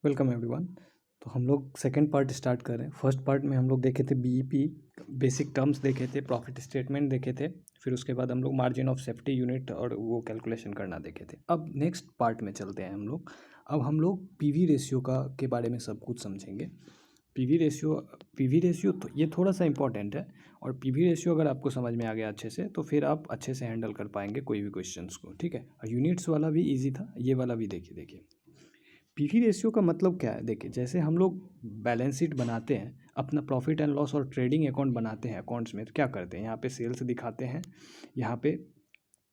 Welcome everyone. तो हम लोग सेकंड पार्ट स्टार्ट कर रहे हैं। फर्स्ट पार्ट में हम लोग देखे थे बीईपी, बेसिक टर्म्स देखे थे, प्रॉफिट स्टेटमेंट देखे थे, फिर उसके बाद हम लोग मार्जिन ऑफ सेफ्टी यूनिट और वो कैलकुलेशन करना देखे थे। अब नेक्स्ट पार्ट में चलते हैं हम लोग। अब हम लोग पीवी रेशियो का के बारे में सब कुछ समझेंगे। पीवी रेशियो तो ये थोड़ा सा इंपॉर्टेंट है, और पीवी रेशियो अगर आपको समझ में आ गया अच्छे से तो फिर आप अच्छे से हैंडल कर पाएंगे कोई भी क्वेश्चंस को। ठीक है, और यूनिट्स वाला भी इजी था, ये वाला भी देखिए। पीवी रेशियो का मतलब क्या है? देखिए, जैसे हम लोग बैलेंस शीट बनाते हैं, अपना प्रॉफिट एंड लॉस और ट्रेडिंग अकाउंट बनाते हैं अकाउंट्स में, तो क्या करते हैं? यहाँ पे सेल्स दिखाते हैं, यहाँ पे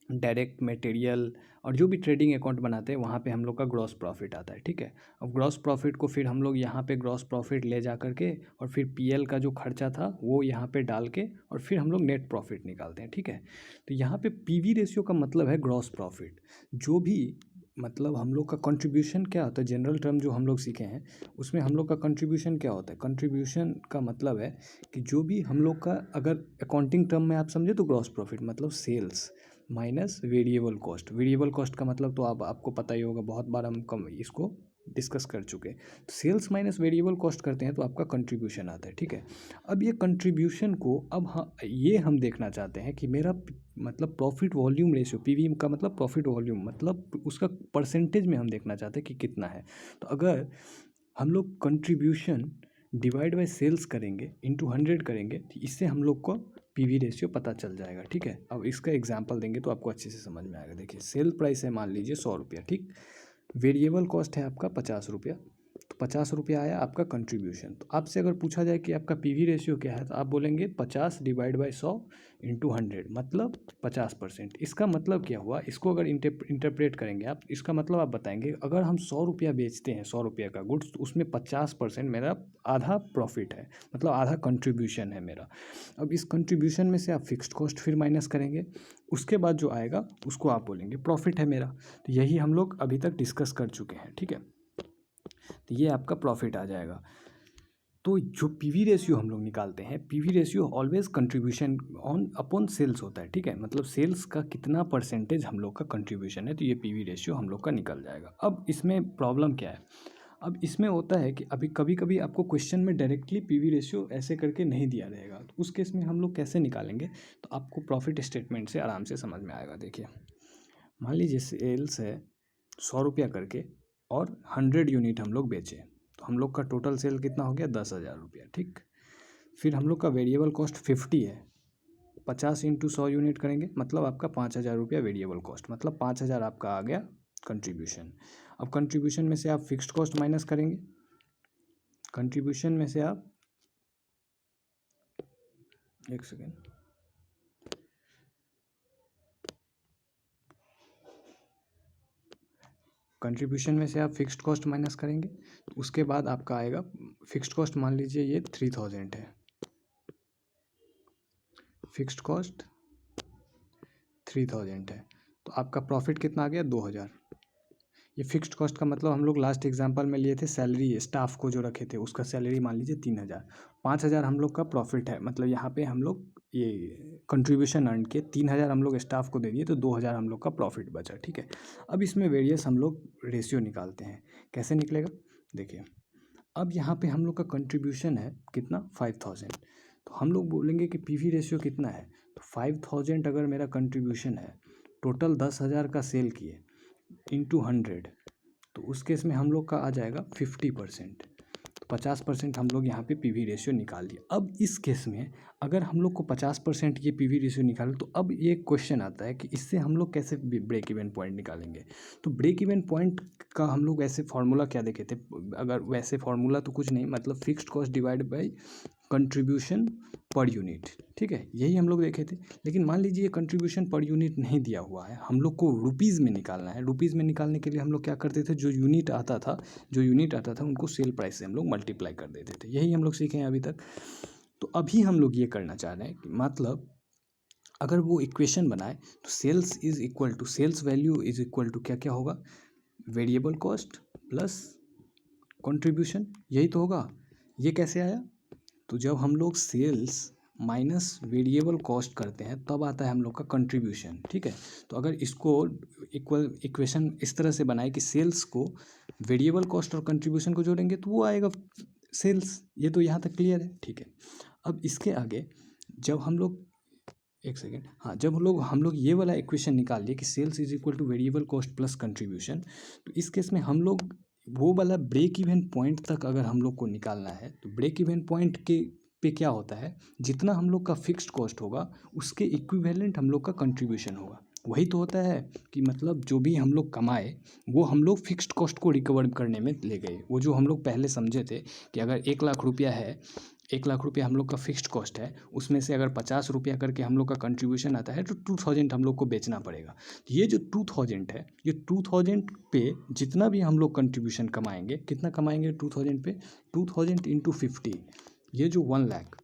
डायरेक्ट मटेरियल, और जो भी ट्रेडिंग अकाउंट बनाते हैं वहाँ पे हम लोग का ग्रॉस प्रॉफिट आता है। ठीक है, अब ग्रॉस प्रॉफिट को फिर हम लोग यहाँ पे ग्रॉस प्रॉफिट ले जा करके और फिर पीएल का जो खर्चा था वो यहाँ पे डाल के और फिर हम लोग नेट प्रॉफिट निकालते हैं। ठीक है, तो यहाँ पे पीवी रेशियो का मतलब है ग्रॉस प्रॉफिट। जो भी मतलब हम लोग का कंट्रीब्यूशन क्या होता है, जनरल टर्म जो हम लोग सीखे हैं उसमें हम लोग का कंट्रीब्यूशन क्या होता है? कंट्रीब्यूशन का मतलब है कि जो भी हम लोग का, अगर अकाउंटिंग टर्म में आप समझे तो ग्रॉस प्रॉफिट मतलब sales minus variable cost. Variable cost का मतलब तो आपको पता ही होगा, बहुत बार हम कम इसको डिस्कस कर चुके हैं। तो सेल्स माइनस वेरिएबल कॉस्ट करते हैं तो आपका कंट्रीब्यूशन आता है। ठीक है, अब ये कंट्रीब्यूशन को ये हम देखना चाहते हैं कि मेरा मतलब प्रॉफिट वॉल्यूम रेशियो, पीवी का मतलब प्रॉफिट वॉल्यूम, मतलब उसका परसेंटेज में हम देखना चाहते हैं कि कितना है। तो अगर हम लोग कंट्रीब्यूशन डिवाइड बाय सेल्स करेंगे, इंटू 100 करेंगे, तो इससे हम लोग को पीवी रेशियो पता चल जाएगा। ठीक है, अब इसका एग्जांपल देंगे तो आपको अच्छे से समझ में आएगा। देखिए, सेल प्राइस है मान लीजिए 100 रुपया, ठीक। वेरिएबल कॉस्ट है आपका 50 रुपया, तो 50 रुपया आया आपका कंट्रीब्यूशन। तो आपसे अगर पूछा जाए कि आपका पीवी रेशियो क्या है, तो आप बोलेंगे 50 डिवाइड बाई 100 इंटू 100, मतलब 50%। इसका मतलब क्या हुआ? इसको अगर इंटरप्रेट करेंगे आप, इसका मतलब आप बताएंगे अगर हम 100 रुपया बेचते हैं, 100 रुपया का गुड्स, तो उसमें 50% मेरा आधा प्रॉफिट है, मतलब आधा कंट्रीब्यूशन है मेरा। अब इस कंट्रीब्यूशन में से आप फिक्स्ड कॉस्ट फिर माइनस करेंगे, उसके बाद जो आएगा उसको आप बोलेंगे प्रॉफिट है मेरा। तो यही हम लोग अभी तक डिस्कस कर चुके हैं। ठीक है, तो ये आपका प्रॉफिट आ जाएगा। तो जो पीवी रेशियो हम लोग निकालते हैं, PV ratio always contribution on upon sales होता है। ठीक है, मतलब सेल्स का कितना परसेंटेज हम लोग का कंट्रीब्यूशन है, तो ये पीवी रेशियो हम लोग का निकल जाएगा। अब इसमें प्रॉब्लम क्या है? अब इसमें होता है कि अभी कभी कभी आपको क्वेश्चन में डायरेक्टली पीवी रेशियो ऐसे करके नहीं दिया रहेगा, तो उस केस में हम लोग कैसे निकालेंगे? तो आपको प्रॉफिट स्टेटमेंट से आराम से समझ में आएगा। देखिए, मान लीजिए सेल्स है 100 रुपया करके और 100 यूनिट हम लोग बेचे, तो हम लोग का टोटल सेल कितना हो गया? 10,000 रुपया। ठीक, फिर हम लोग का वेरिएबल कॉस्ट 50 है, 50 इंटू 100 यूनिट करेंगे, मतलब आपका 5,000 रुपया वेरिएबल कॉस्ट, मतलब 5,000 आपका आ गया कंट्रीब्यूशन। अब कंट्रीब्यूशन में से आप फिक्स्ड कॉस्ट माइनस करेंगे, कंट्रीब्यूशन में से आप, एक सेकेंड, कंट्रीब्यूशन में से आप फिक्स्ड कॉस्ट माइनस करेंगे, तो उसके बाद आपका आएगा फिक्स्ड कॉस्ट, मान लीजिए ये 3,000 है, फिक्स्ड कॉस्ट 3,000 है, तो आपका प्रॉफिट कितना आ गया? 2,000। ये फिक्स्ड कॉस्ट का मतलब हम लोग लास्ट एग्जांपल में लिए थे सैलरी, स्टाफ को जो रखे थे उसका सैलरी मान लीजिए 3,000। 5,000 हम लोग का प्रॉफिट है, मतलब यहाँ पे हम लोग ये कंट्रीब्यूशन अर्न के 3,000 हम लोग स्टाफ को दे दिए, तो 2,000 हम लोग का प्रॉफिट बचा। ठीक है, अब इसमें वेरियस हम लोग रेशियो निकालते हैं, कैसे निकलेगा? देखिए, अब यहाँ पे हम लोग का कंट्रीब्यूशन है कितना? 5,000, तो हम लोग बोलेंगे कि पीवी रेशियो कितना है? तो 5,000 अगर मेरा कंट्रीब्यूशन है, टोटल 10,000 का सेल किए इंटू 100, तो उस केस में हम लोग का आ जाएगा 50%। तो 50% हम लोग यहाँ पे पीवी रेशियो निकाल लिए। अब इस केस में अगर हम लोग को 50% ये पीवी रेशियो निकाले, तो अब ये क्वेश्चन आता है कि इससे हम लोग कैसे ब्रेक इवन पॉइंट निकालेंगे? तो ब्रेक इवन पॉइंट का हम लोग ऐसे फार्मूला क्या देखे थे? अगर वैसे फार्मूला तो कुछ नहीं, मतलब fixed cost divide by contribution per unit. ठीक है, यही हम लोग देखे थे। लेकिन मान लीजिए ये कंट्रीब्यूशन पर यूनिट नहीं दिया हुआ है, हम लोग को रुपीज़ में निकालना है। रुपीज़ में निकालने के लिए हम लोग क्या करते थे? जो यूनिट आता था उनको सेल प्राइस से हम लोग मल्टीप्लाई कर देते थे। यही हम लोग सीखे हैं अभी तक। तो अभी हम लोग ये करना चाह रहे हैं कि मतलब अगर वो इक्वेशन बनाए तो sales is equal to, sales value is equal to क्या क्या होगा? वेरिएबल कॉस्ट प्लस कंट्रीब्यूशन, यही तो होगा। ये कैसे आया? तो जब हम लोग सेल्स माइनस वेरिएबल कॉस्ट करते हैं तब आता है हम लोग का कंट्रीब्यूशन, ठीक है। तो अगर इसको इक्वेशन इस तरह से बनाए कि सेल्स को वेरिएबल कॉस्ट और कंट्रीब्यूशन को जोड़ेंगे तो वो आएगा सेल्स। ये तो यहाँ तक क्लियर है, ठीक है। अब इसके आगे जब हम लोग एक सेकेंड, हाँ, जब हम लोग ये वाला इक्वेशन निकाल लिए कि sales is equal to variable cost plus contribution, तो इस केस में हम लोग वो वाला ब्रेक इवन पॉइंट तक अगर हम लोग को निकालना है तो ब्रेक इवन पॉइंट के पे क्या होता है, जितना हम लोग का फिक्स्ड कॉस्ट होगा उसके इक्विवेलेंट हम लोग का कंट्रीब्यूशन होगा। वही तो होता है कि मतलब जो भी हम लोग कमाए वो हम लोग फिक्स्ड कॉस्ट को रिकवर करने में ले गए। वो जो हम लोग पहले समझे थे कि अगर 1,00,000 रुपया है, 1,00,000 रुपया हम लोग का फिक्स्ड कॉस्ट है, उसमें से अगर 50 रुपया करके हम लोग का कंट्रीब्यूशन आता है तो 2,000 हम लोग को बेचना पड़ेगा। तो ये जो 2,000 है, ये 2,000 पे जितना भी हम लोग कंट्रीब्यूशन कमाएंगे, कितना कमाएंगे 2,000 पे, 2,000 इंटू 50, ये जो 1,00,000,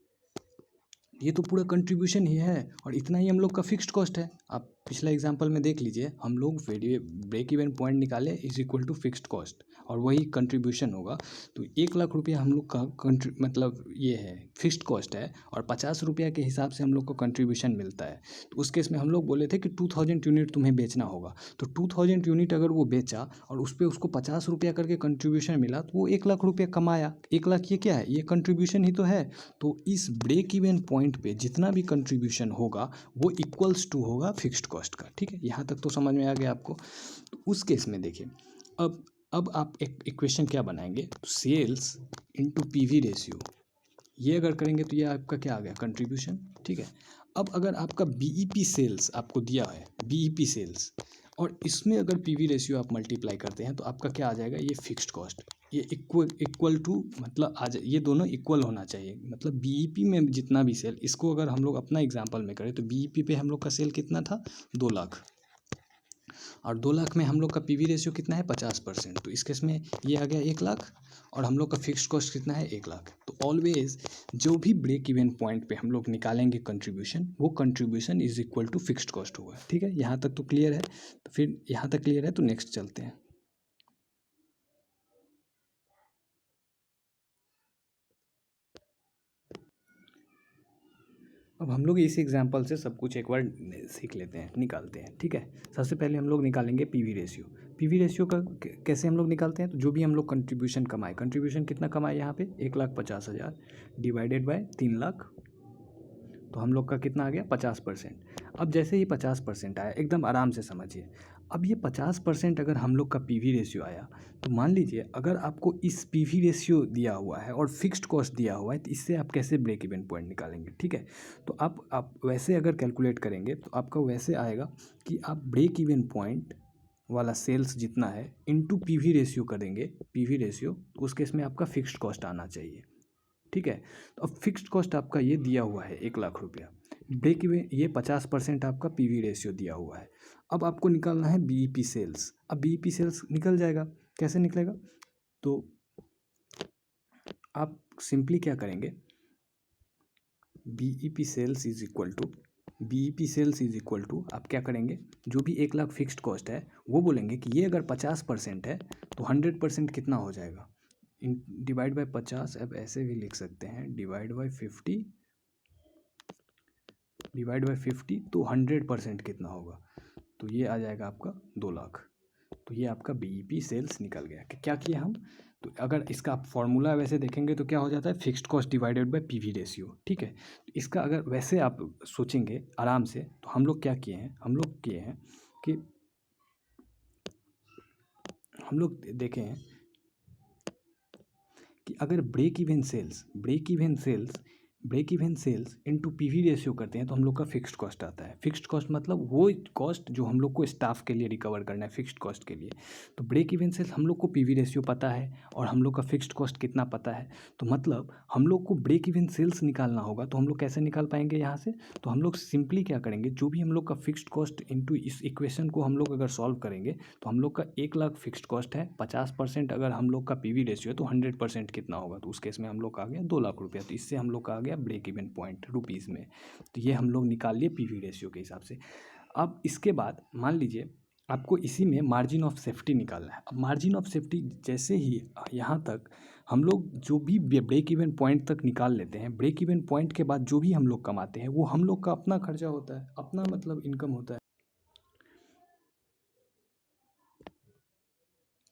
ये तो पूरा कंट्रीब्यूशन ही है और इतना ही हम लोग का फिक्स्ड कॉस्ट है। आप पिछला एग्जांपल में देख लीजिए, हम लोग ब्रेक इवन पॉइंट निकाले is equal to fixed cost और वही कंट्रीब्यूशन होगा। तो 1,00,000 रुपया हम लोग का मतलब ये है फिक्स्ड कॉस्ट है और 50 रुपया के हिसाब से हम लोग को कंट्रीब्यूशन मिलता है। तो उस केस में हम लोग बोले थे कि 2,000 यूनिट तुम्हें बेचना होगा। तो 2,000 यूनिट अगर वो बेचा और उस पर उसको 50 रुपया करके कंट्रीब्यूशन मिला तो वो 1,00,000 रुपया कमाया। 1,00,000 ये क्या है, ये कंट्रीब्यूशन ही तो है। तो इस ब्रेक इवन पॉइंट पे जितना भी कंट्रीब्यूशन होगा वो इक्वल्स टू होगा फिक्स्ड कॉस्ट का, ठीक है। यहाँ तक तो समझ में आ गया आपको। तो उस केस में देखिए, अब आप एक इक्वेशन क्या बनाएंगे, तो सेल्स इंटू पीवी रेशियो, ये अगर करेंगे तो ये आपका क्या आ गया, कंट्रीब्यूशन, ठीक है। अब अगर आपका बीईपी सेल्स आपको दिया है, बीईपी सेल्स, और इसमें अगर पीवी रेशियो आप मल्टीप्लाई करते हैं तो आपका क्या आ जाएगा, ये फिक्स्ड कॉस्ट, ये इक्वल टू मतलब आ जाए, ये दोनों इक्वल होना चाहिए। मतलब बीईपी में जितना भी सेल, इसको अगर हम लोग अपना एग्जांपल में करें तो बीईपी पे हम लोग का सेल कितना था, 2,00,000, और 2,00,000 में हम लोग का पीवी रेशियो कितना है, 50%। तो इस केस में ये आ गया 1,00,000 और हम लोग का फिक्स्ड कॉस्ट कितना है, 1,00,000। तो ऑलवेज जो भी ब्रेक इवन पॉइंट पे हम लोग निकालेंगे कंट्रीब्यूशन, वो contribution is equal to fixed cost होगा, ठीक है। यहाँ तक तो क्लियर है। तो फिर यहाँ तक क्लियर है तो नेक्स्ट चलते हैं। अब हम लोग इस एग्जांपल से सब कुछ एक बार सीख लेते हैं, निकालते हैं, ठीक है। सबसे पहले हम लोग निकालेंगे पीवी रेशियो। पीवी रेशियो का कैसे हम लोग निकालते हैं, तो जो भी हम लोग कंट्रीब्यूशन कमाए, कंट्रीब्यूशन कितना कमाए यहाँ पे, 1,50,000 डिवाइडेड बाय 3,00,000, तो हम लोग का कितना आ गया, 50%। अब जैसे ही 50% आया, एकदम आराम से समझिए। अब ये 50% अगर हम लोग का पीवी रेशियो आया तो मान लीजिए अगर आपको इस पीवी रेशियो दिया हुआ है और फिक्स्ड कॉस्ट दिया हुआ है तो इससे आप कैसे ब्रेक इवन पॉइंट निकालेंगे, ठीक है। तो आप वैसे अगर कैलकुलेट करेंगे तो आपका वैसे आएगा कि आप ब्रेक इवन पॉइंट वाला सेल्स जितना है इनटू पीवी रेशियो करेंगे, पीवी रेशियो, तो उस केस में आपका फिक्स्ड कॉस्ट आना चाहिए, ठीक है। तो अब फिक्स्ड कॉस्ट आपका ये दिया हुआ है 1,00,000 रुपया, ब्रेक इवन ये 50% आपका पीवी रेशियो दिया हुआ है। अब आपको निकालना है बीईपी सेल्स। अब बीईपी सेल्स निकल जाएगा, कैसे निकलेगा, तो आप सिंपली क्या करेंगे, BEP sales is equal to, BEP sales is equal to आप क्या करेंगे, जो भी 1,00,000 फिक्स्ड कॉस्ट है वो बोलेंगे कि ये अगर 50% है तो 100% कितना हो जाएगा, डिवाइड बाय 50। अब ऐसे भी लिख सकते हैं, डिवाइड बाय 50, डिवाइड बाय 50, तो 100% कितना होगा, तो ये आ जाएगा आपका 2,00,000। तो ये आपका बीईपी सेल्स निकल गया। कि क्या किया हम, तो अगर इसका आप फॉर्मूला वैसे देखेंगे तो क्या हो जाता है, fixed cost divided by PV ratio, ठीक है। तो इसका अगर वैसे आप सोचेंगे आराम से तो हम लोग क्या किए हैं, हम लोग किए हैं कि हम लोग देखे हैं कि अगर break even sales into PV ratio करते हैं तो हम लोग का फिक्स्ड कॉस्ट आता है। फिक्स्ड कॉस्ट मतलब वो कॉस्ट जो हम लोग को स्टाफ के लिए रिकवर करना है, फिक्स्ड कॉस्ट के लिए। तो ब्रेक इवन सेल्स हम लोग को पीवी रेशियो पता है और हम लोग का फिक्स्ड कॉस्ट कितना पता है, तो मतलब हम लोग को ब्रेक इवन सेल्स निकालना होगा। तो हम लोग कैसे निकाल पाएंगे यहाँ से, तो हम लोग सिंपली क्या करेंगे, जो भी हम लोग का फिक्स्ड कॉस्ट इनटू इस इक्वेशन को हम लोग अगर सॉल्व करेंगे तो हम लोग का 1,00,000 फिक्स्ड कॉस्ट है, 50% अगर हम लोग का पीवी रेशियो है तो 100% कितना होगा, तो उस केस में हम लोग का आ गया 2,00,000 रुपया। तो इससे हम लोग का आ गया ब्रेक इवन पॉइंट रुपीज़ में। तो ये हम लोग निकाल लिए पीवी रेशियो के हिसाब से। अब इसके बाद मान लीजिए आपको इसी में मार्जिन ऑफ सेफ्टी निकालना है। अब मार्जिन ऑफ सेफ्टी जैसे ही यहाँ तक हम लोग जो भी ब्रेक इवन पॉइंट तक निकाल लेते हैं, ब्रेक इवन पॉइंट के बाद जो भी हम लोग कमाते हैं वो हम लोग का अपना खर्चा होता है, अपना मतलब इनकम होता है।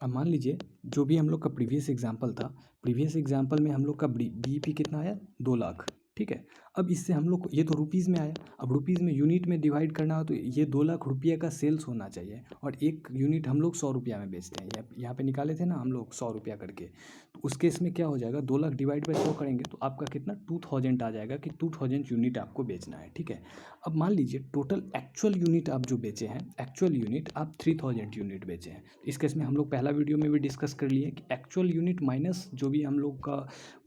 अब मान लीजिए जो भी हम लोग का प्रीवियस एग्जांपल था, प्रीवियस एग्जांपल में हम लोग का बीईपी कितना आया, 2 लाख, ठीक है। अब इससे हम लोग को ये तो रुपीज़ में आया, अब रुपीज़ में यूनिट में डिवाइड करना हो तो ये 2 लाख रुपये का सेल्स होना चाहिए, और एक यूनिट हम लोग 100 रुपया में बेचते हैं। यहाँ पे निकाले थे ना हम लोग 100 रुपया करके, तो उस केस में क्या हो जाएगा, 2 लाख डिवाइड बाई 100 करेंगे तो आपका कितना 2000 आ जाएगा कि 2000 यूनिट आपको बेचना है, ठीक है। अब मान लीजिए टोटल एक्चुअल यूनिट आप जो बेचे हैं, एक्चुअल यूनिट आप 3000 यूनिट बेचे हैं। इस केस में हम लोग पहला वीडियो में भी डिस्कस कर लिए कि एक्चुअल यूनिट माइनस जो भी हम लोग का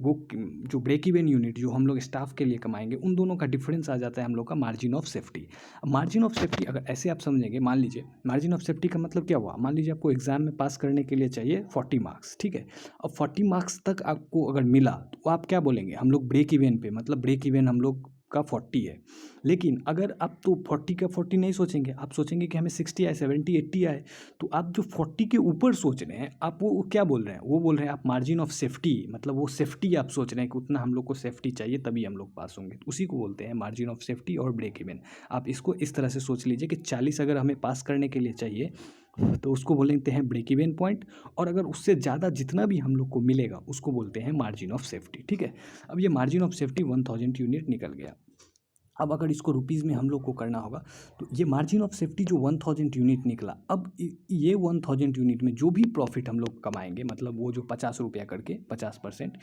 वो जो ब्रेक इवन यूनिट जो हम लोग स्टाफ के लिए कमाएंगे, उन दोनों का डिफरेंस आ जाता है हम लोग का मार्जिन ऑफ सेफ्टी। अब मार्जिन ऑफ सेफ्टी अगर ऐसे आप समझेंगे, मान लीजिए मार्जिन ऑफ सेफ्टी का मतलब क्या हुआ, मान लीजिए आपको एग्जाम में पास करने के लिए चाहिए 40 मार्क्स, ठीक है। अब 40 मार्क्स तक आपको अगर मिला तो आप क्या बोलेंगे, हम लोग ब्रेक इवन पे, मतलब ब्रेक इवन हम लोग का 40 है। लेकिन अगर आप तो 40 का 40 नहीं सोचेंगे, आप सोचेंगे कि हमें 60 आए, 70, 80 आए, तो आप जो 40 के ऊपर सोच रहे हैं, आप वो क्या बोल रहे हैं, वो बोल रहे हैं आप मार्जिन ऑफ सेफ्टी, मतलब वो सेफ्टी आप सोच रहे हैं कि उतना हम लोग को सेफ्टी चाहिए तभी हम लोग पास होंगे, तो उसी को बोलते हैं मार्जिन ऑफ सेफ्टी और ब्रेक इवन। आप इसको इस तरह से सोच लीजिए कि 40 अगर हमें पास करने के लिए चाहिए तो उसको बोलते हैं ब्रेक इवन पॉइंट, और अगर उससे ज़्यादा जितना भी हम लोग को मिलेगा उसको बोलते हैं मार्जिन ऑफ सेफ्टी, ठीक है। अब ये मार्जिन ऑफ सेफ्टी 1000 यूनिट निकल गया। अब अगर इसको रुपीज़ में हम लोग को करना होगा तो ये मार्जिन ऑफ सेफ्टी जो 1000 यूनिट निकला, अब ये 1000 यूनिट में जो भी प्रॉफिट हम लोग कमाएंगे, मतलब वो जो 50 रुपया करके 50%,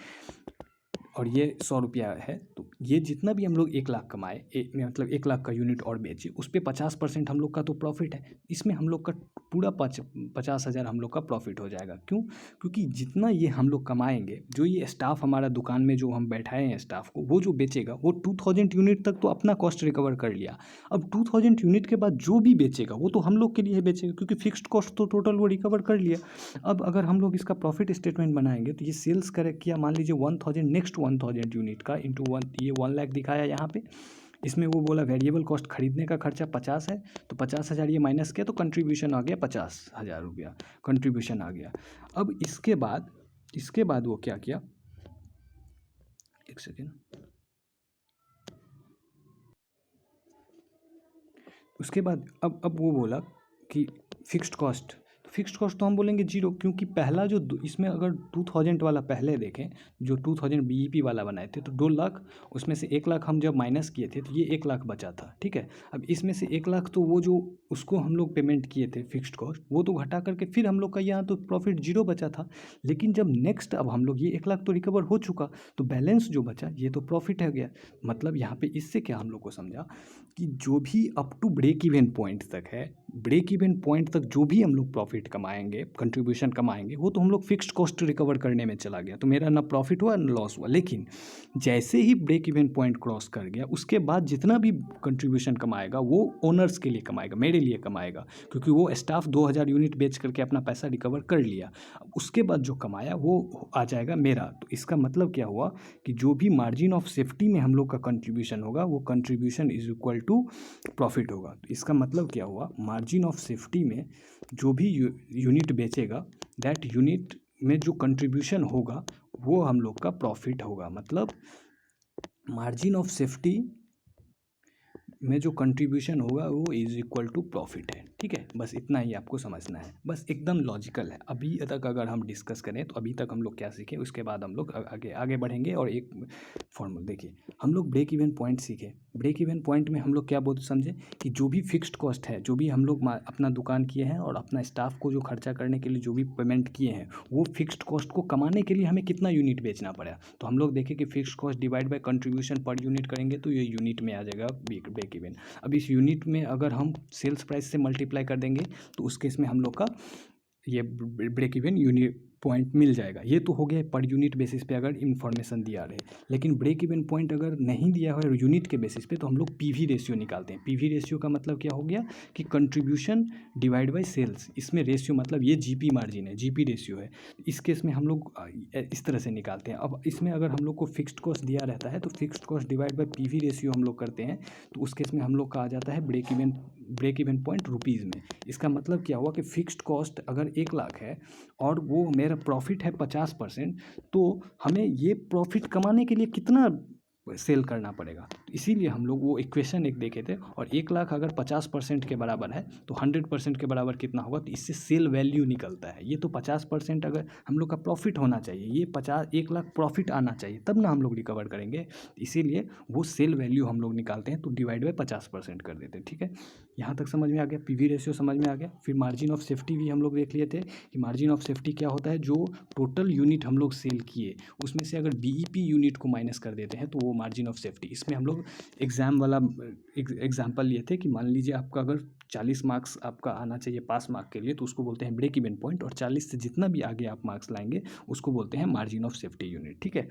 और ये 100 रुपया है, तो ये जितना भी हम लोग 1 लाख कमाए, मतलब 1 लाख का यूनिट और बेचे, उस पर 50% हम लोग का तो प्रॉफिट है। इसमें हम लोग का पूरा 50,000 हम लोग का प्रॉफिट हो जाएगा। क्यों? क्योंकि जितना ये हम लोग कमाएंगे, जो ये स्टाफ हमारा दुकान में जो हम बैठाए हैं स्टाफ को, वो जो बेचेगा वो 2000 यूनिट तक तो अपना कॉस्ट रिकवर कर लिया। अब 2000 यूनिट के बाद जो भी बेचेगा वो तो हम लोग के लिए बेचेगा, क्योंकि फिक्स्ड कॉस्ट तो टोटल वो रिकवर कर लिया। अब अगर हम लोग इसका प्रॉफिट स्टेटमेंट बनाएंगे तो ये सेल्स करे किया, मान लीजिए 1000, नेक्स्ट 1000 यूनिट का इंटू 1, ये 1 लाख दिखाया यहाँ पे। इसमें वो बोला वेरिएबल कॉस्ट खरीदने का खर्चा 50 है, तो 50,000 ये माइनस किया तो कंट्रीब्यूशन आ गया 50,000 रुपया, कंट्रीब्यूशन आ गया। अब इसके बाद वो क्या किया, एक सेकेंड, उसके बाद अब वो बोला कि फिक्स्ड कॉस्ट, फिक्स्ड कॉस्ट तो हम बोलेंगे 0, क्योंकि पहला जो इसमें अगर 2000 वाला पहले देखें, जो 2000 बीईपी वाला बनाए थे, तो 2 लाख, उसमें से 1 लाख हम जब माइनस किए थे तो ये 1 लाख बचा था, ठीक है। अब इसमें से 1 लाख तो वो जो उसको हम लोग पेमेंट किए थे फिक्स्ड कॉस्ट, वो तो घटा करके फिर हम लोग का यहाँ तो प्रॉफिट 0 बचा था। लेकिन जब नेक्स्ट अब हम लोग ये 1 लाख तो रिकवर हो चुका, तो बैलेंस जो बचा ये तो प्रॉफिट है गया। मतलब यहाँ पे इससे क्या हम लोग को समझा कि जो भी up to break even point तक है, ब्रेक इवन पॉइंट तक जो भी हम लोग प्रॉफिट कमाएंगे, कंट्रीब्यूशन कमाएंगे, वो तो हम लोग फिक्स्ड कॉस्ट रिकवर करने में चला गया, तो मेरा ना प्रॉफिट हुआ ना लॉस हुआ। लेकिन जैसे ही ब्रेक इवन पॉइंट क्रॉस कर गया, उसके बाद जितना भी कंट्रीब्यूशन कमाएगा वो ओनर्स के लिए कमाएगा, मेरे लिए कमाएगा, क्योंकि वो स्टाफ 2000 यूनिट बेच करके अपना पैसा रिकवर कर लिया। उसके बाद जो कमाया वो आ जाएगा मेरा। तो इसका मतलब क्या हुआ कि जो भी मार्जिन ऑफ सेफ्टी में हम लोग का कंट्रीब्यूशन होगा, वो contribution is equal to profit होगा। तो इसका मतलब क्या हुआ, मार्जिन ऑफ सेफ्टी में जो भी यूनिट बेचेगा, दैट यूनिट में जो कंट्रीब्यूशन होगा वो हम लोग का प्रॉफिट होगा। मतलब मार्जिन ऑफ सेफ्टी में जो कंट्रीब्यूशन होगा वो इज इक्वल टू प्रॉफिट है, ठीक है। बस इतना ही आपको समझना है, बस एकदम लॉजिकल है। अभी तक अगर हम डिस्कस करें तो अभी तक हम लोग क्या सीखे, उसके बाद हम लोग आगे बढ़ेंगे। और एक फॉर्मूला देखिए, हम लोग ब्रेक इवन पॉइंट सीखे। ब्रेक इवन पॉइंट में हम लोग क्या बोल समझे कि जो भी फिक्स्ड कॉस्ट है, जो भी हम लोग अपना दुकान किए हैं और अपना स्टाफ को जो खर्चा करने के लिए जो भी पेमेंट किए हैं, वो फिक्स्ड कॉस्ट को कमाने के लिए हमें कितना यूनिट बेचना पड़ा। तो हम लोग देखें कि fixed cost divide by contribution per unit करेंगे तो ये यूनिट में आ जाएगा ब्रेक इवन। अब इस यूनिट में अगर हम सेल्स प्राइस से मल्टीप्लाई कर देंगे तो उस केस में हम लोग का ये ब्रेक इवन यूनिट पॉइंट मिल जाएगा। ये तो हो गया पर यूनिट बेसिस पे अगर इन्फॉर्मेशन दिया रहे। लेकिन ब्रेक इवन पॉइंट अगर नहीं दिया है यूनिट के बेसिस पे, तो हम लोग पीवी रेशियो निकालते हैं। पीवी रेशियो का मतलब क्या हो गया कि कंट्रीब्यूशन डिवाइड बाय सेल्स। इसमें रेशियो मतलब ये जीपी मार्जिन है, जीपी रेशियो है। इस केस में हम लोग इस तरह से निकालते हैं। अब इसमें अगर हम लोग को फिक्स्ड कॉस्ट दिया रहता है तो fixed cost divide bye PV ratio हम लोग करते हैं, तो उस केस में हम लोग का आ जाता है break even break even point rupees में। इसका मतलब क्या हुआ कि फिक्स्ड कॉस्ट अगर 1 लाख है और वो मेरा प्रॉफिट है 50%, तो हमें ये प्रॉफिट कमाने के लिए कितना सेल करना पड़ेगा। तो इसीलिए हम लोग वो इक्वेशन एक देखे थे, और 1 लाख अगर 50% के बराबर है तो 100% के बराबर कितना होगा, तो इससे सेल वैल्यू निकलता है। ये तो 50% अगर हम लोग का प्रॉफिट होना चाहिए, ये 1 लाख प्रॉफिट आना चाहिए, तब ना हम लोग रिकवर करेंगे। इसीलिए वो सेल वैल्यू हम लोग निकालते हैं, तो डिवाइड बाय 50% कर देते हैं। ठीक है, यहाँ तक समझ में आ गया, पीवी रेशियो समझ में आ गया। फिर मार्जिन ऑफ सेफ्टी भी हम लोग देख लिए थे कि मार्जिन ऑफ सेफ्टी क्या होता है, जो टोटल यूनिट हम लोग सेल किए उसमें से अगर बीईपी यूनिट को माइनस कर देते हैं तो वो मार्जिन ऑफ सेफ्टी। इसमें हम लोग एग्ज़ाम वाला एग्जाम्पल लिए थे कि मान लीजिए आपका अगर 40 मार्क्स आपका आना चाहिए पास मार्क के लिए, तो उसको बोलते हैं ब्रेक इवन पॉइंट, और 40 से जितना भी आगे आप मार्क्स लाएंगे उसको बोलते हैं मार्जिन ऑफ सेफ्टी यूनिट। ठीक है,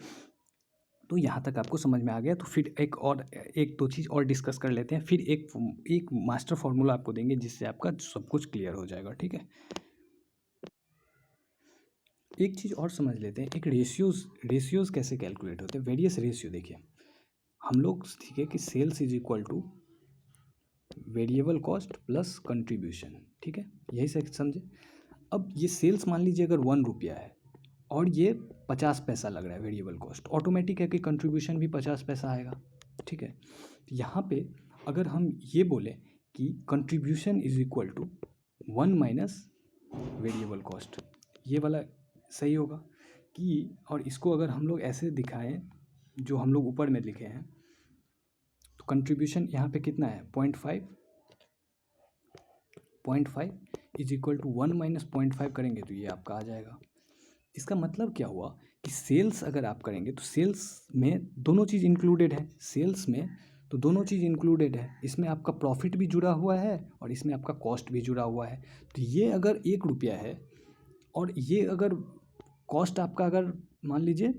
तो यहाँ तक आपको समझ में आ गया। तो फिर एक दो चीज़ और डिस्कस कर लेते हैं, फिर एक मास्टर फार्मूला आपको देंगे जिससे आपका सब कुछ क्लियर हो जाएगा। ठीक है, एक चीज़ और समझ लेते हैं, एक रेशियोज़ कैसे कैलकुलेट होते हैं। वेरियस रेशियो देखिए, हम लोग सीखे कि sales is equal to variable cost plus contribution. ठीक है, यही से समझे। अब ये सेल्स मान लीजिए अगर 1 रुपया है और ये 50 पैसा लग रहा है वेरिएबल कॉस्ट, ऑटोमेटिक है कि कंट्रीब्यूशन भी 50 पैसा आएगा। ठीक है, तो यहाँ पे अगर हम ये बोलें कि contribution is equal to 1 minus variable cost, ये वाला सही होगा कि, और इसको अगर हम लोग ऐसे दिखाएं जो हम लोग ऊपर में लिखे हैं, तो कंट्रीब्यूशन यहाँ पे कितना है 0.5 इज इक्वल टू 1 माइनस 0.5 करेंगे तो ये आपका आ जाएगा। इसका मतलब क्या हुआ कि सेल्स अगर आप करेंगे तो सेल्स में दोनों चीज़ इंक्लूडेड है, सेल्स में तो दोनों चीज़ इंक्लूडेड है, इसमें आपका प्रॉफिट भी जुड़ा हुआ है और इसमें आपका कॉस्ट भी जुड़ा हुआ है। तो ये अगर 1 रुपया है और ये अगर कॉस्ट आपका अगर मान लीजिए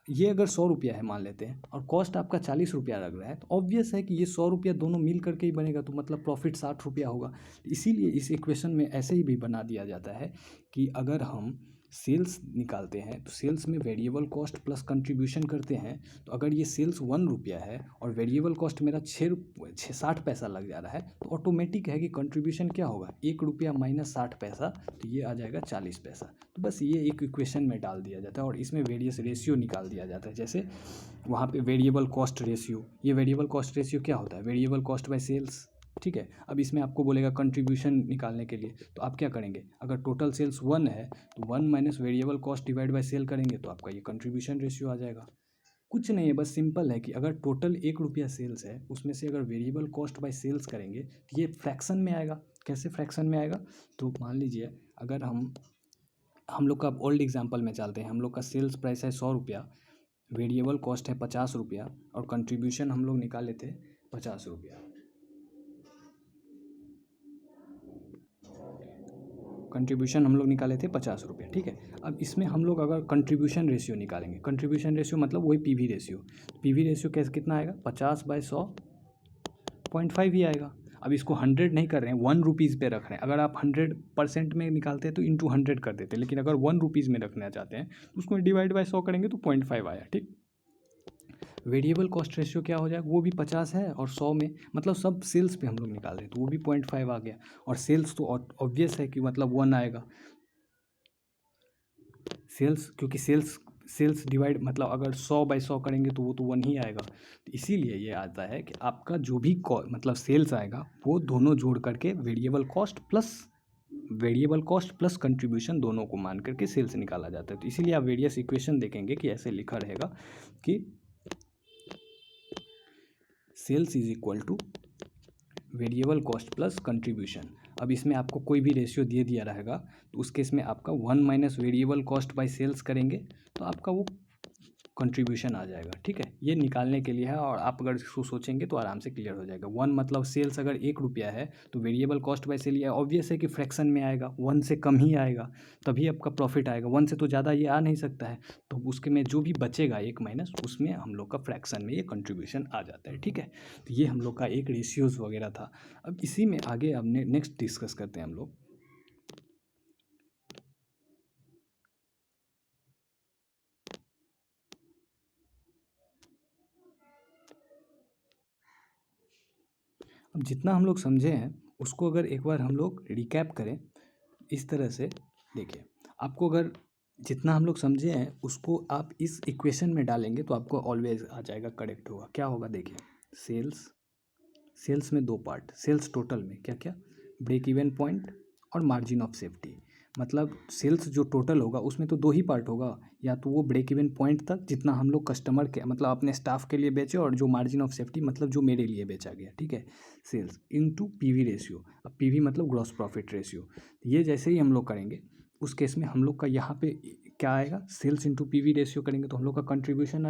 ये अगर 100 रुपया है मान लेते हैं और कॉस्ट आपका 40 रुपया लग रहा है, तो ऑब्वियस है कि ये 100 रुपया दोनों मिल करके ही बनेगा, तो मतलब प्रॉफिट 60 रुपया होगा। इसीलिए इस इक्वेशन में ऐसे ही भी बना दिया जाता है कि अगर हम सेल्स निकालते हैं तो सेल्स में वेरिएबल कॉस्ट प्लस कंट्रीब्यूशन करते हैं, तो अगर ये सेल्स 1 रुपया है और वेरिएबल कॉस्ट मेरा 60 पैसा लग जा रहा है, तो ऑटोमेटिक है कि कंट्रीब्यूशन क्या होगा 1 रुपया माइनस 60 पैसा, तो ये आ जाएगा 40 पैसा। तो बस ये एक इक्वेशन में डाल दिया जाता है और इसमें वेरियस रेशियो निकाल दिया जाता है। जैसे वहाँ पे वेरिएबल कॉस्ट रेशियो, ये वेरिएबल कॉस्ट रेशियो क्या होता है, वेरिएबल कॉस्ट बाय सेल्स। ठीक है, अब इसमें आपको बोलेगा कंट्रीब्यूशन निकालने के लिए, तो आप क्या करेंगे, अगर टोटल सेल्स 1 है तो 1 minus variable cost divide by sale करेंगे तो आपका ये कंट्रीब्यूशन रेशियो आ जाएगा। कुछ नहीं है, बस सिंपल है कि अगर टोटल 1 रुपया सेल्स है उसमें से अगर वेरिएबल कॉस्ट बाय सेल्स करेंगे तो ये फ्रैक्शन में आएगा। कैसे फ्रैक्शन में आएगा, तो मान लीजिए अगर हम लोग का ओल्ड एग्जांपल में चलते हैं, हम लोग का सेल्स प्राइस है 100 रुपया, वेरिएबल कॉस्ट है 50 रुपया और कंट्रीब्यूशन हम लोग निकाले थे 50 रुपया। कंट्रीब्यूशन हम लोग निकाले थे 50 रुपये। ठीक है, अब इसमें हम लोग अगर कंट्रीब्यूशन रेशियो निकालेंगे, कंट्रीब्यूशन रेशियो मतलब वही पीवी रेशियो, पीवी रेशियो कैसे कितना आएगा 50/100 0.5 ही आएगा। अब इसको 100 नहीं कर रहे हैं, 1 रुपीज़ पे रख रहे हैं। अगर आप 100% में निकालते हैं तो इंटू 100 कर देते हैं, लेकिन अगर 1 रुपीज़ में रखना चाहते हैं तो उसको डिवाइड बाय 100 करेंगे तो 0.5 आया। ठीक, वेरिएबल कॉस्ट रेशियो क्या हो जाएगा, वो भी 50 है और 100 में मतलब सब सेल्स पे हम लोग निकाल रहे हैं तो वो भी 0.5 आ गया, और सेल्स तो ऑब्वियस है कि मतलब 1 आएगा सेल्स, क्योंकि सेल्स डिवाइड मतलब अगर 100/100 करेंगे तो वो तो 1 ही आएगा। तो इसीलिए ये आता है कि आपका जो भी मतलब सेल्स आएगा वो दोनों जोड़ करके वेरिएबल कॉस्ट प्लस कंट्रीब्यूशन दोनों को मान करके सेल्स निकाला जाता है। तो इसीलिए आप वेरियस इक्वेशन देखेंगे कि ऐसे लिखा रहेगा कि sales is equal to variable cost plus contribution. अब इसमें आपको कोई भी रेशियो दे दिया रहेगा तो उस केस में आपका 1 minus variable cost by sales करेंगे तो आपका वो कंट्रीब्यूशन आ जाएगा। ठीक है, ये निकालने के लिए है और आप अगर इसको सोचेंगे तो आराम से क्लियर हो जाएगा। 1 मतलब सेल्स अगर 1 रुपया है तो वेरिएबल कॉस्ट बाय सेल, ये ऑब्वियस है कि फ्रैक्शन में आएगा, 1 से कम ही आएगा तभी आपका प्रॉफिट आएगा, 1 से तो ज़्यादा ये आ नहीं सकता है। तो उसके में जो भी बचेगा 1 माइनस, उसमें हम लोग का फ्रैक्शन में ये कंट्रीब्यूशन आ जाता है। ठीक है, तो ये हम लोग का एक रेशियोज़ वगैरह था। अब इसी में आगे अब नेक्स्ट डिस्कस करते हैं हम लोग। अब जितना हम लोग समझे हैं उसको अगर एक बार हम लोग रिकैप करें इस तरह से, देखिए आपको अगर जितना हम लोग समझे हैं उसको आप इस इक्वेशन में डालेंगे तो आपको ऑलवेज आ जाएगा, करेक्ट होगा। क्या होगा देखिए, सेल्स में दो पार्ट, सेल्स टोटल में क्या क्या, ब्रेक इवन पॉइंट और मार्जिन ऑफ सेफ्टी। मतलब सेल्स जो टोटल होगा उसमें तो दो ही पार्ट होगा, या तो वो ब्रेक इवन पॉइंट तक जितना हम लोग कस्टमर के मतलब अपने स्टाफ के लिए बेचे, और जो मार्जिन ऑफ सेफ्टी मतलब जो मेरे लिए बेचा गया, ठीक है। Sales into PV ratio. अब पीवी मतलब ग्रॉस प्रॉफिट रेशियो। ये जैसे ही हम लोग करेंगे उस केस में हम लोग का यहाँ पे क्या आएगा, सेल्स इंटू पीवी रेशियो करेंगे तो हम लोग का कंट्रीब्यूशन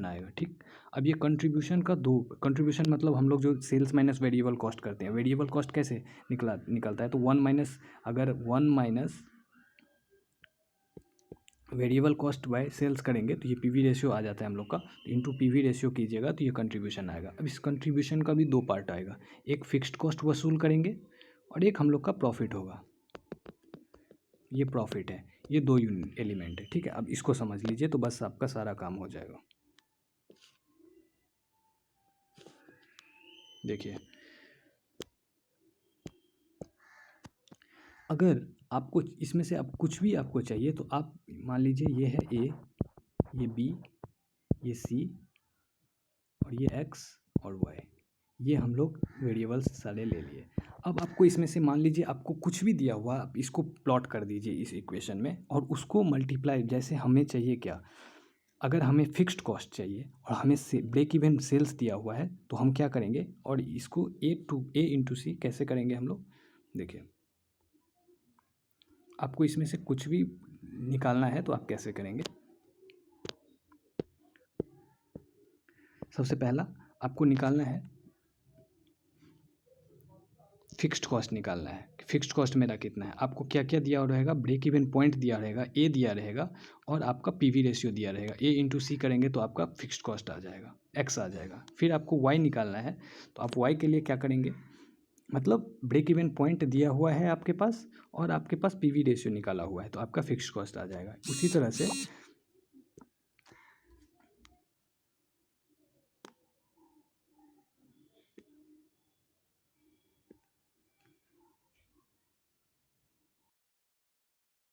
आएगा, ठीक। अब ये कंट्रीब्यूशन का दो, कंट्रीब्यूशन मतलब हम लोग जो सेल्स माइनस वेरिएबल कॉस्ट करते हैं, वेरिएबल कॉस्ट कैसे निकलता है, तो one minus variable cost by sales करेंगे तो ये पीवी रेशियो आ जाता है हम लोग का, तो इंटू पीवी रेशियो कीजिएगा तो ये कंट्रीब्यूशन आएगा। अब इस कंट्रीब्यूशन का भी दो पार्ट आएगा, एक फिक्स्ड कॉस्ट वसूल करेंगे और एक हम लोग का प्रॉफिट होगा, ये प्रॉफिट है। ये दो एलिमेंट है, ठीक है। अब इसको समझ लीजिए तो बस आपका सारा काम हो जाएगा। देखिए अगर आपको इसमें से अब कुछ भी आपको चाहिए तो आप मान लीजिए ये है ए, ये बी, ये सी और ये एक्स और वाई, ये हम लोग वेरिएबल्स सारे ले लिए। अब आपको इसमें से मान लीजिए आपको कुछ भी दिया हुआ, आप इसको प्लॉट कर दीजिए इस इक्वेशन में और उसको मल्टीप्लाई, जैसे हमें चाहिए क्या, अगर हमें फिक्स्ड कॉस्ट चाहिए और हमें ब्रेक इवन सेल्स दिया हुआ है तो हम क्या करेंगे, और इसको ए इंटू सी कैसे करेंगे हम लोग, देखिए आपको इसमें से कुछ भी निकालना है तो आप कैसे करेंगे। सबसे पहला आपको निकालना है फिक्स्ड कॉस्ट निकालना है। फिक्स्ड कॉस्ट मेरा कितना है, आपको क्या क्या दिया रहेगा, ब्रेक इवन पॉइंट दिया रहेगा, ए दिया रहेगा और आपका पीवी रेशियो दिया रहेगा। ए इंटू सी करेंगे तो आपका फिक्स्ड कॉस्ट आ जाएगा, एक्स आ जाएगा। फिर आपको वाई निकालना है तो आप वाई के लिए क्या करेंगे, मतलब ब्रेक इवन पॉइंट दिया हुआ है आपके पास और आपके पास पीवी रेशियो निकाला हुआ है तो आपका फिक्स्ड कॉस्ट आ जाएगा। उसी तरह से